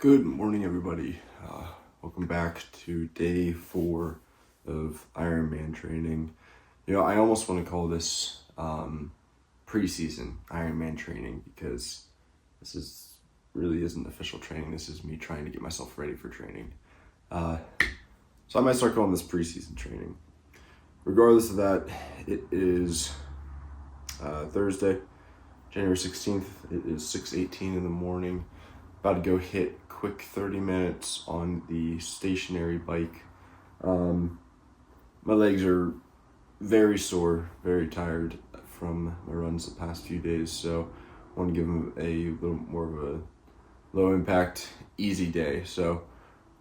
Good morning, everybody. Welcome back to day 4 of Ironman training. I almost want to call this preseason Ironman training because really isn't official training. This is me trying to get myself ready for training. So I might start calling this preseason training. Regardless of that, it is Thursday, January 16th. It is 6:18 in the morning. About to go hit quick 30 minutes on the stationary bike. My legs are very sore, very tired from my runs the past few days, so I want to give them a little more of a low impact, easy day. So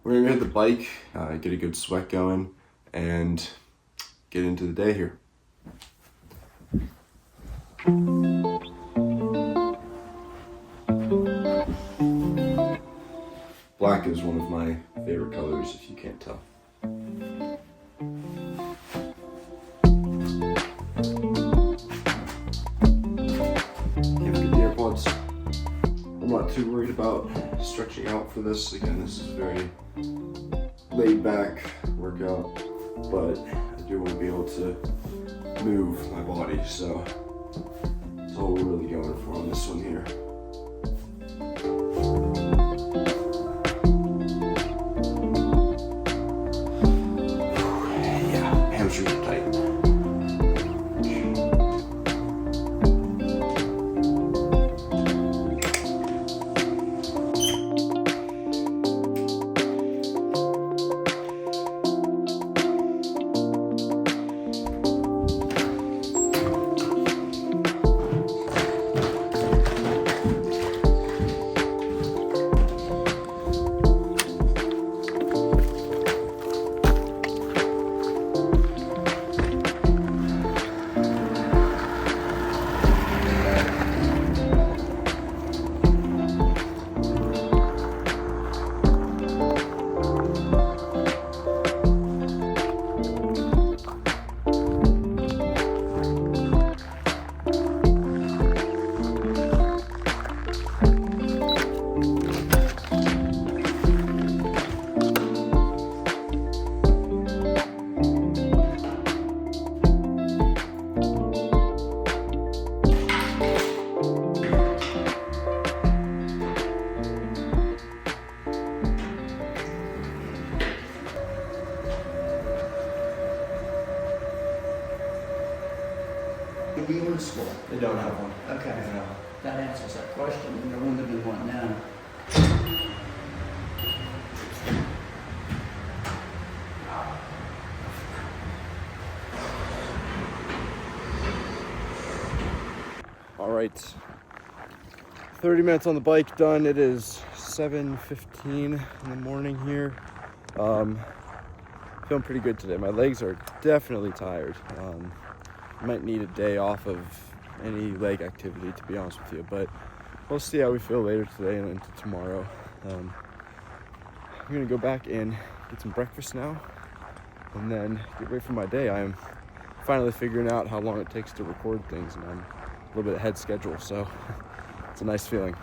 we're gonna hit the bike, get a good sweat going, and get into the day here. Black is one of my favorite colors, if you can't tell. Can't forget the AirPods. I'm not too worried about stretching out for this. Again, this is a very laid back workout, but I do want to be able to move my body, so that's all we're really going for on this one here. You in school? They don't have one. Okay. No. That answers that question. There wouldn't be one now. All right, 30 minutes on the bike done. It is 7:15 in the morning here. Feeling pretty good today. My legs are definitely tired. Might need a day off of any leg activity, to be honest with you, but we'll see how we feel later today and into tomorrow. I'm gonna go back and get some breakfast now and then get ready for my day. I am finally figuring out how long it takes to record things, and I'm a little bit ahead schedule, so it's a nice feeling.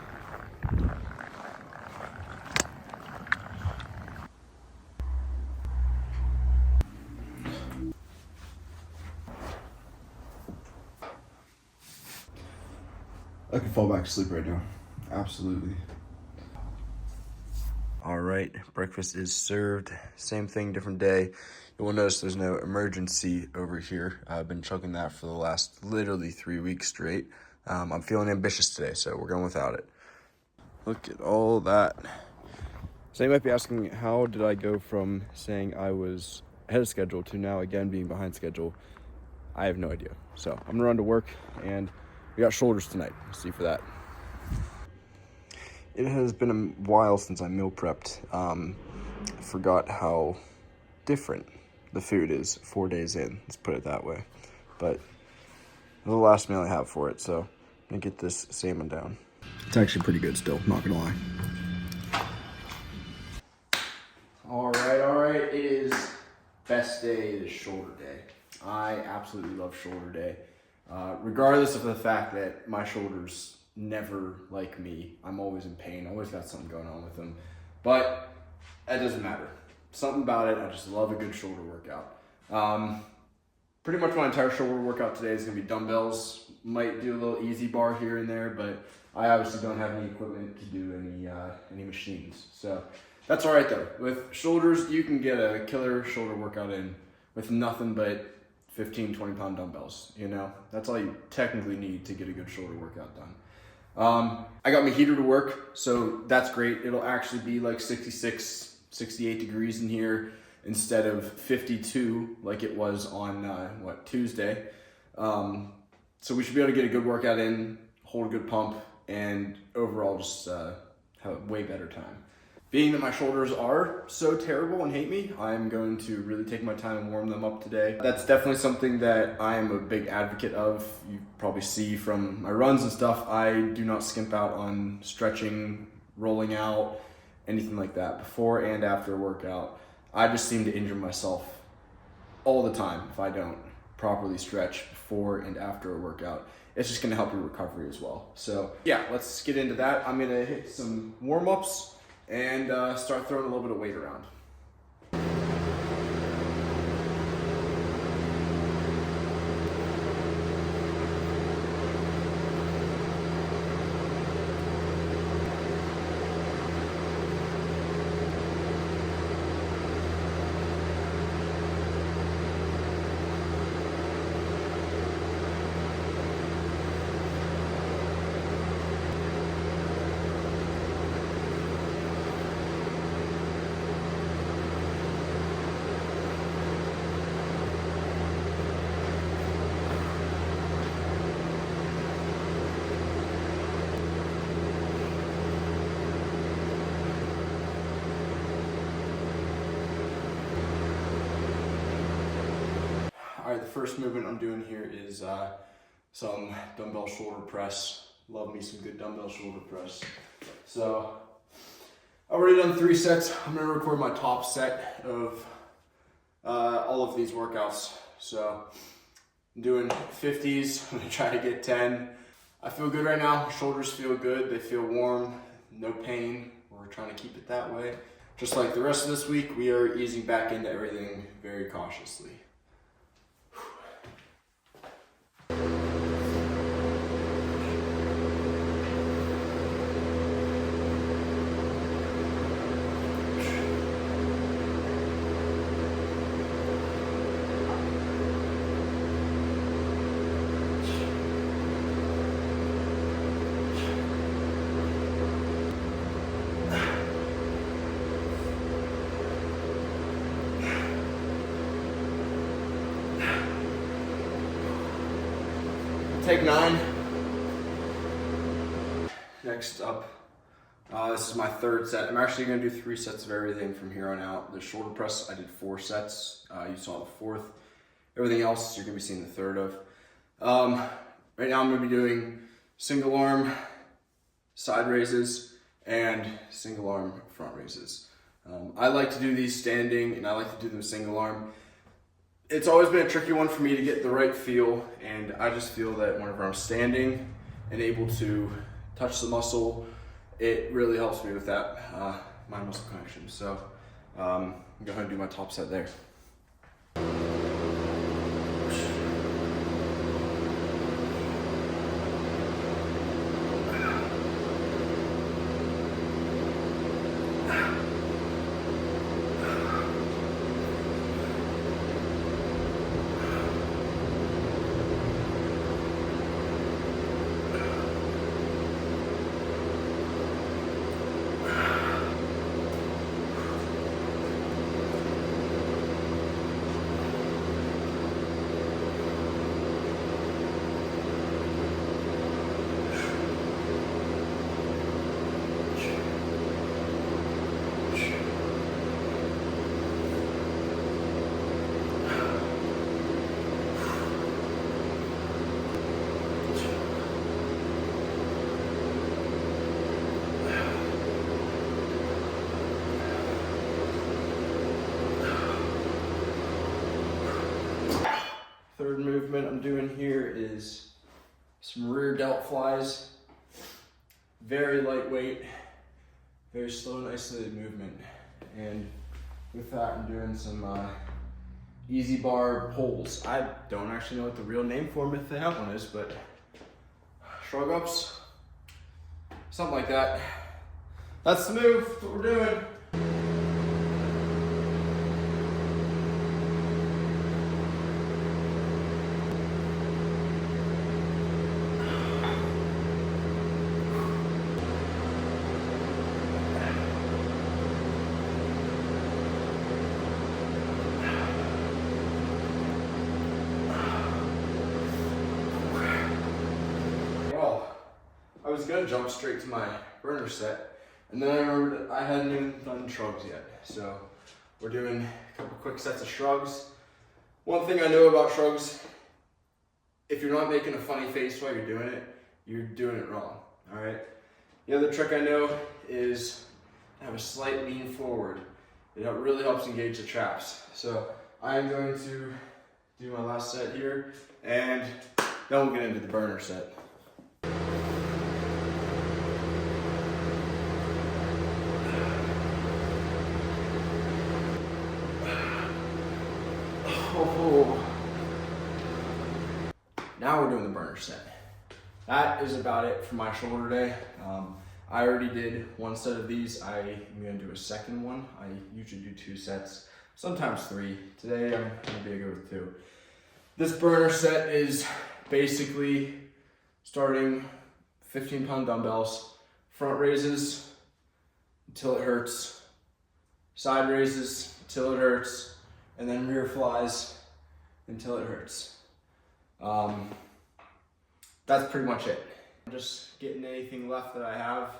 I could fall back to sleep right now. Absolutely. All right, breakfast is served. Same thing, different day. You will notice there's no emergency over here. I've been chugging that for the last literally 3 weeks straight. I'm feeling ambitious today, so we're going without it. Look at all that. So you might be asking, how did I go from saying I was ahead of schedule to now again being behind schedule? I have no idea. So I'm gonna run to work, and we got shoulders tonight. See you for that. It has been a while since I meal prepped. I forgot how different the food is 4 days in, let's put it that way. But the last meal I have for it, so I'm gonna get this salmon down. It's actually pretty good still, not gonna lie. All right, it is best day, it is shoulder day. I absolutely love shoulder day. Regardless of the fact that my shoulders never like me. I'm always in pain, always got something going on with them. but that doesn't matter. Something about it, I just love a good shoulder workout. Pretty much my entire shoulder workout today is gonna be dumbbells. Might do a little easy bar here and there, but I obviously don't have any equipment to do any machines. So that's all right though. With shoulders, you can get a killer shoulder workout in with nothing but 15, 20 pound dumbbells, you know? That's all you technically need to get a good shoulder workout done. I got my heater to work, so that's great. It'll actually be like 66, 68 degrees in here instead of 52 like it was on, Tuesday. So we should be able to get a good workout in, hold a good pump, and overall just have a way better time. Being that my shoulders are so terrible and hate me, I'm going to really take my time and warm them up today. That's definitely something that I am a big advocate of. You probably see from my runs and stuff, I do not skimp out on stretching, rolling out, anything like that before and after a workout. I just seem to injure myself all the time if I don't properly stretch before and after a workout. It's just gonna help your recovery as well. So yeah, let's get into that. I'm gonna hit some warm-ups and start throwing a little bit of weight around. All right, the first movement I'm doing here is some dumbbell shoulder press. Love me some good dumbbell shoulder press. So I've already done 3 sets. I'm gonna record my top set of all of these workouts. So I'm doing 50s, I'm gonna try to get 10. I feel good right now, shoulders feel good, they feel warm, no pain. We're trying to keep it that way. Just like the rest of this week, we are easing back into everything very cautiously. Take 9. Next up, this is my 3rd set. I'm actually going to do 3 sets of everything from here on out. The shoulder press, I did 4 sets. You saw the 4th. Everything else, you're going to be seeing the 3rd of. Right now, I'm going to be doing single arm side raises and single arm front raises. I like to do these standing, and I like to do them single arm. It's always been a tricky one for me to get the right feel, and I just feel that whenever I'm standing and able to touch the muscle, it really helps me with that mind muscle connection. So I'm going to go ahead and do my top set there. Third movement I'm doing here is some rear delt flies. Very lightweight, very slow and isolated movement. And with that, I'm doing some easy bar pulls. I don't actually know what the real name for them if they have one is, but shrug ups, something like that. That's the move, that's what we're doing. I was gonna jump straight to my burner set, and then I remembered I hadn't even done shrugs yet. So we're doing a couple quick sets of shrugs. One thing I know about shrugs, if you're not making a funny face while you're doing it wrong, all right? The other trick I know is to have a slight lean forward. It really helps engage the traps. So I'm going to do my last set here, and then we'll get into the burner set. Now we're doing the burner set. That is about it for my shoulder day. I already did one set of these. I am gonna do a second one. I usually do 2 sets, sometimes 3. Today I'm gonna be good with 2. This burner set is basically starting 15-pound dumbbells, front raises until it hurts, side raises until it hurts, and then rear flies until it hurts. That's pretty much it. I'm just getting anything left that I have,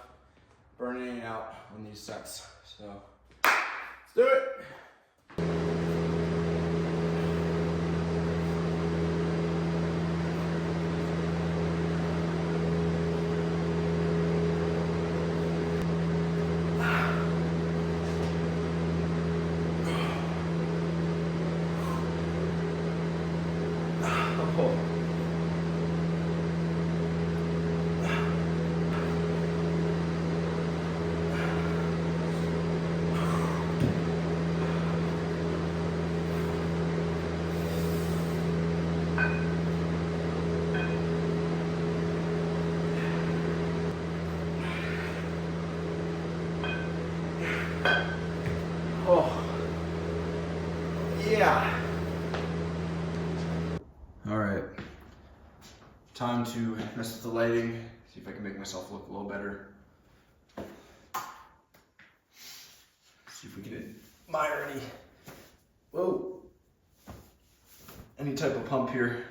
burning it out on these sets. So let's do it. Yeah. All right. Time to mess with the lighting. See if I can make myself look a little better. See if we can admire any type of pump here.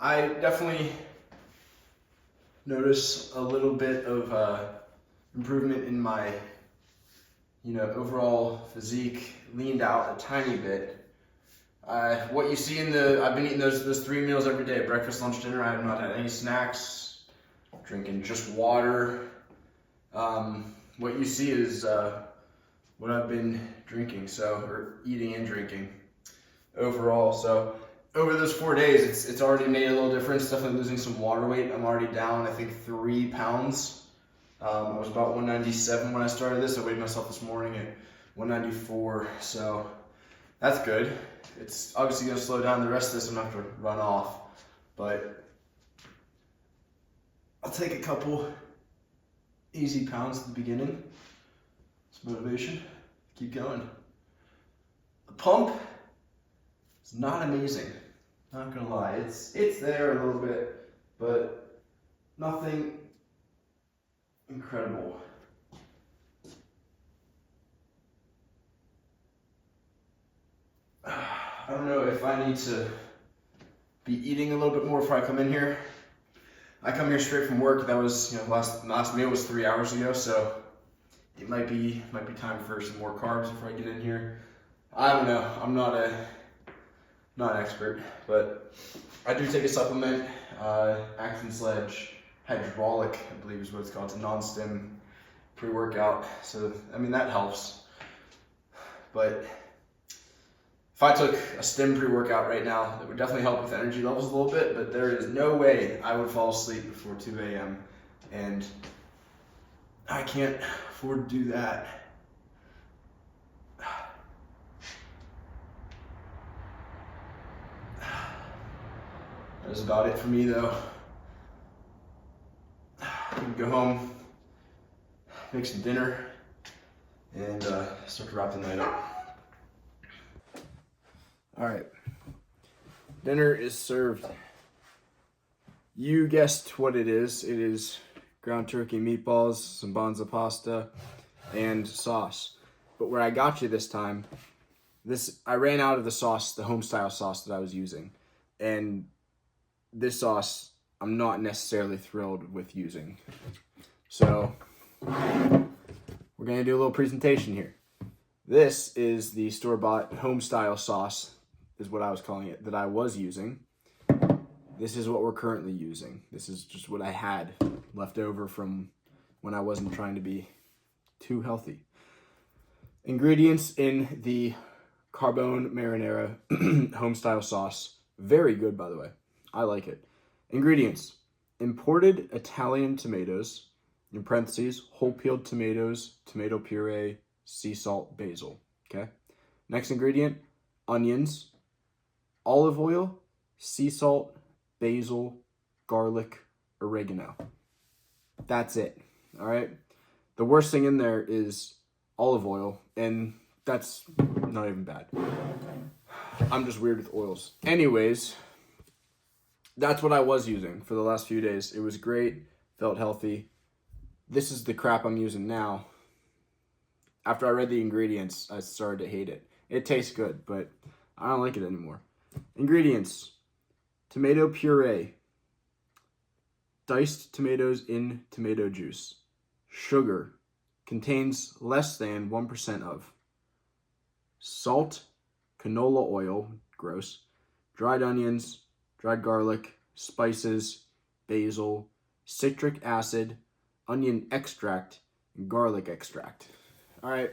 I definitely notice a little bit of improvement in my overall physique, leaned out a tiny bit. What you see I've been eating those 3 meals every day, breakfast, lunch, dinner. I have not had any snacks, drinking just water. What you see is what I've been drinking, or eating and drinking overall. So over those 4 days, it's already made a little difference, definitely losing some water weight. I'm already down, I think, 3 pounds. I was about 197 when I started this. I weighed myself this morning at 194, so that's good. It's obviously going to slow down the rest of this. I'm going to have to run off, but I'll take a couple easy pounds at the beginning. It's motivation. Keep going. The pump is not amazing, not going to lie. It's there a little bit, but nothing incredible. I don't know if I need to be eating a little bit more before I come in here. I come here straight from work. That was, last meal was 3 hours ago, so it might be time for some more carbs before I get in here. I don't know. I'm not an expert, but I do take a supplement, Action Sledge Hydraulic, I believe is what it's called. It's a non-stim pre-workout, so that helps. But if I took a stim pre-workout right now, it would definitely help with energy levels a little bit, but there is no way I would fall asleep before 2 a.m. And I can't afford to do that. That is about it for me though. I'm gonna go home, make some dinner, and start to wrap the night up. All right, dinner is served. You guessed what it is. It is ground turkey meatballs, some bonza pasta, and sauce. But where I got you this time, I ran out of the sauce, the home style sauce that I was using. And this sauce, I'm not necessarily thrilled with using. So we're gonna do a little presentation here. This is the store-bought home style sauce, is what I was calling it, that I was using. This is what we're currently using. This is just what I had left over from when I wasn't trying to be too healthy. Ingredients in the Carbone Marinara home style sauce. Very good, by the way. I like it. Ingredients: imported Italian tomatoes, in parentheses, whole peeled tomatoes, tomato puree, sea salt, basil. Okay. Next ingredient: onions, olive oil, sea salt, basil, garlic, oregano. That's it. All right. The worst thing in there is olive oil, and that's not even bad. I'm just weird with oils. Anyways, that's what I was using for the last few days. It was great. Felt healthy. This is the crap I'm using now. After I read the ingredients, I started to hate it. It tastes good, but I don't like it anymore. Ingredients: tomato puree, diced tomatoes in tomato juice, sugar, contains less than 1% of, salt, canola oil, gross, dried onions, dried garlic, spices, basil, citric acid, onion extract, and garlic extract. All right.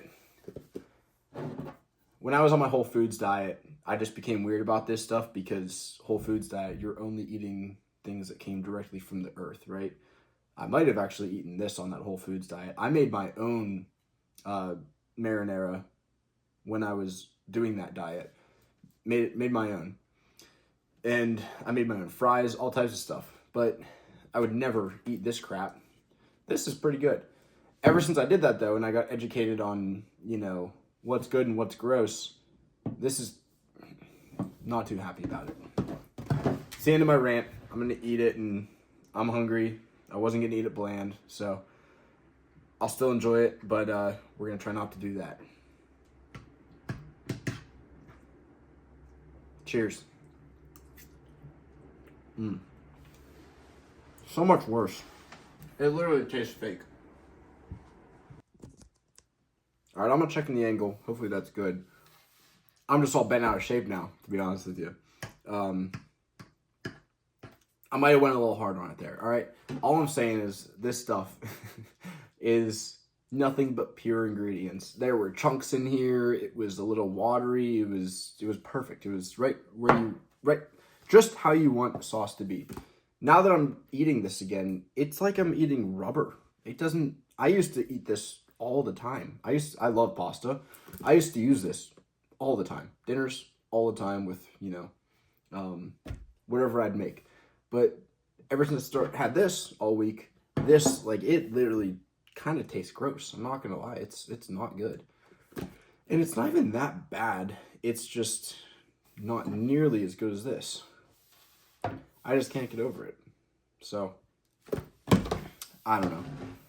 When I was on my Whole Foods diet, I just became weird about this stuff because Whole Foods diet, you're only eating things that came directly from the earth, right? I might have actually eaten this on that Whole Foods diet. I made my own marinara when I was doing that diet. Made my own. And I made my own fries, all types of stuff. But I would never eat this crap. This is pretty good. Ever since I did that, though, and I got educated on, what's good and what's gross, this is not too happy about it. It's the end of my rant. I'm going to eat it, and I'm hungry. I wasn't going to eat it bland, so I'll still enjoy it, but we're going to try not to do that. Cheers. So much worse. It literally tastes fake. All right, I'm going to check in the angle. Hopefully that's good. I'm just all bent out of shape now, to be honest with you. I might have went a little hard on it there, all right? All I'm saying is this stuff is nothing but pure ingredients. There were chunks in here. It was a little watery. It was perfect. It was right just how you want a sauce to be. Now that I'm eating this again, it's like I'm eating rubber. I used to eat this all the time. I love pasta. I used to use this all the time. Dinners all the time with, whatever I'd make. But ever since I had this all week, it literally kind of tastes gross. I'm not going to lie. It's not good. And it's not even that bad. It's just not nearly as good as this. I just can't get over it. So, I don't know.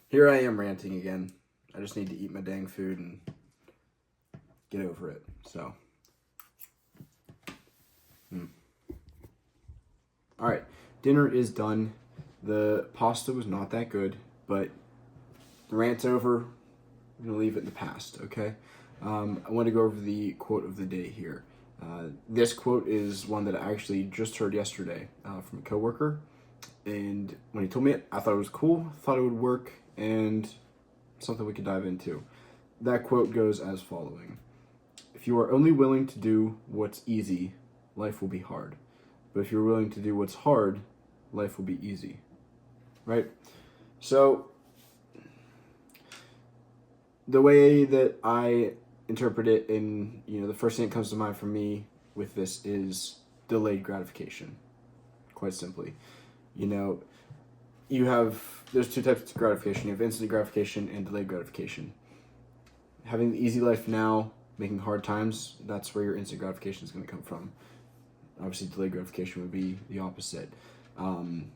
Here I am ranting again. I just need to eat my dang food and get over it. So, all right. Dinner is done. The pasta was not that good, but the rant's over. I'm going to leave it in the past, okay? I want to go over the quote of the day here. This quote is one that I actually just heard yesterday from a coworker. And when he told me it, I thought it was cool, thought it would work, and something we could dive into. That quote goes as following: "If you are only willing to do what's easy, life will be hard. But if you're willing to do what's hard, life will be easy." Right? So the way that I interpret it, and the first thing that comes to mind for me with this is delayed gratification. Quite simply, there's two types of gratification. You have instant gratification and delayed gratification. Having the easy life now, making hard times, that's where your instant gratification is going to come from. Obviously, delayed gratification would be the opposite. To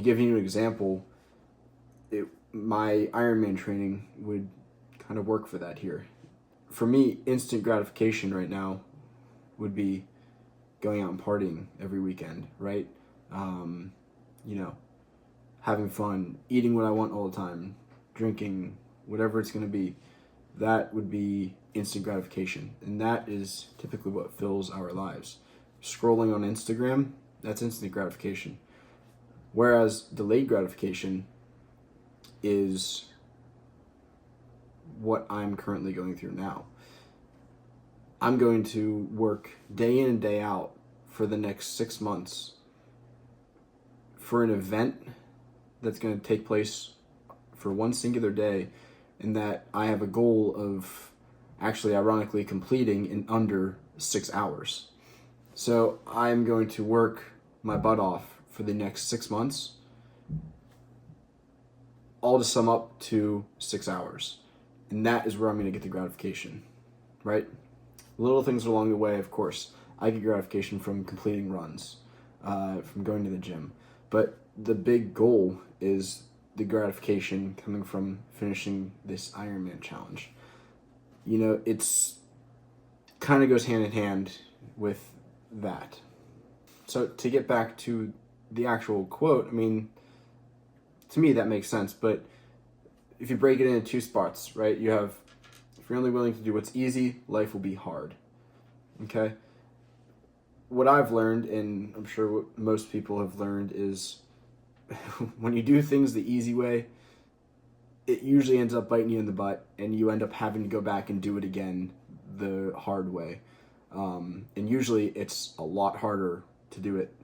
give you an example, my Ironman training would kind of work for that here. For me, instant gratification right now would be going out and partying every weekend, right? Having fun, eating what I want all the time, drinking, whatever it's going to be. That would be instant gratification. And that is typically what fills our lives. Scrolling on Instagram, that's instant gratification. Whereas delayed gratification is what I'm currently going through now. I'm going to work day in and day out for the next 6 months for an event that's going to take place for one singular day, and that I have a goal of actually ironically completing in under 6 hours. So I'm going to work my butt off for the next 6 months, all to sum up to 6 hours. And that is where I'm going to get the gratification, right? Little things along the way, of course. I get gratification from completing runs, from going to the gym. But the big goal is the gratification coming from finishing this Ironman challenge. It's kind of goes hand in hand with that. So to get back to the actual quote, to me that makes sense, but if you break it into two spots, right, you have, if you're only willing to do what's easy, life will be hard. Okay? What I've learned, and I'm sure what most people have learned, is when you do things the easy way, it usually ends up biting you in the butt, and you end up having to go back and do it again the hard way. And usually it's a lot harder to do it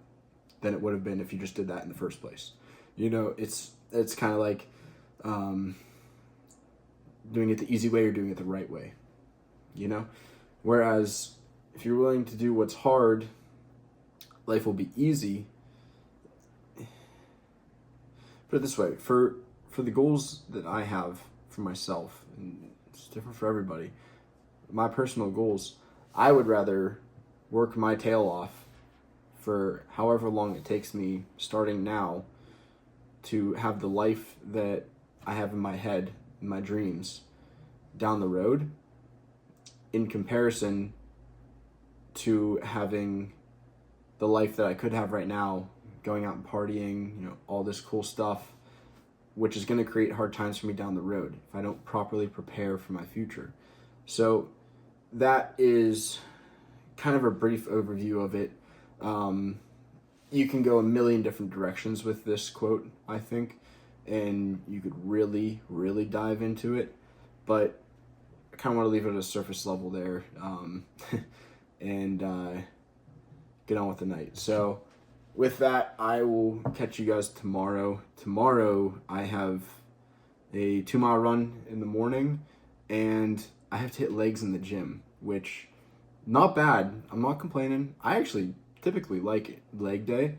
than it would have been if you just did that in the first place. It's kind of like doing it the easy way or doing it the right way. Whereas if you're willing to do what's hard, life will be easy. Put it this way, for the goals that I have for myself, and it's different for everybody, my personal goals, I would rather work my tail off for however long it takes me starting now to have the life that I have in my head, in my dreams, down the road, in comparison to having the life that I could have right now, going out and partying, all this cool stuff, which is going to create hard times for me down the road if I don't properly prepare for my future. So that is kind of a brief overview of it. You can go a million different directions with this quote, I think, and you could really, really dive into it, but I kind of want to leave it at a surface level there, and get on with the night. So with that, I will catch you guys tomorrow. Tomorrow, I have a 2-mile run in the morning, and I have to hit legs in the gym, which, not bad. I'm not complaining. I actually typically like leg day,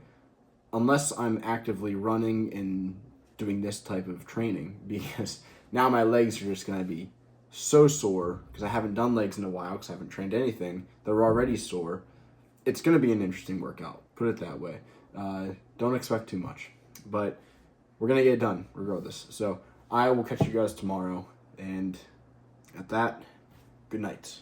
unless I'm actively running and doing this type of training, because now my legs are just going to be so sore, because I haven't done legs in a while, because I haven't trained anything. They're already sore. It's going to be an interesting workout, put it that way. Don't expect too much, but we're going to get it done regardless. So I will catch you guys tomorrow, and at that, good night.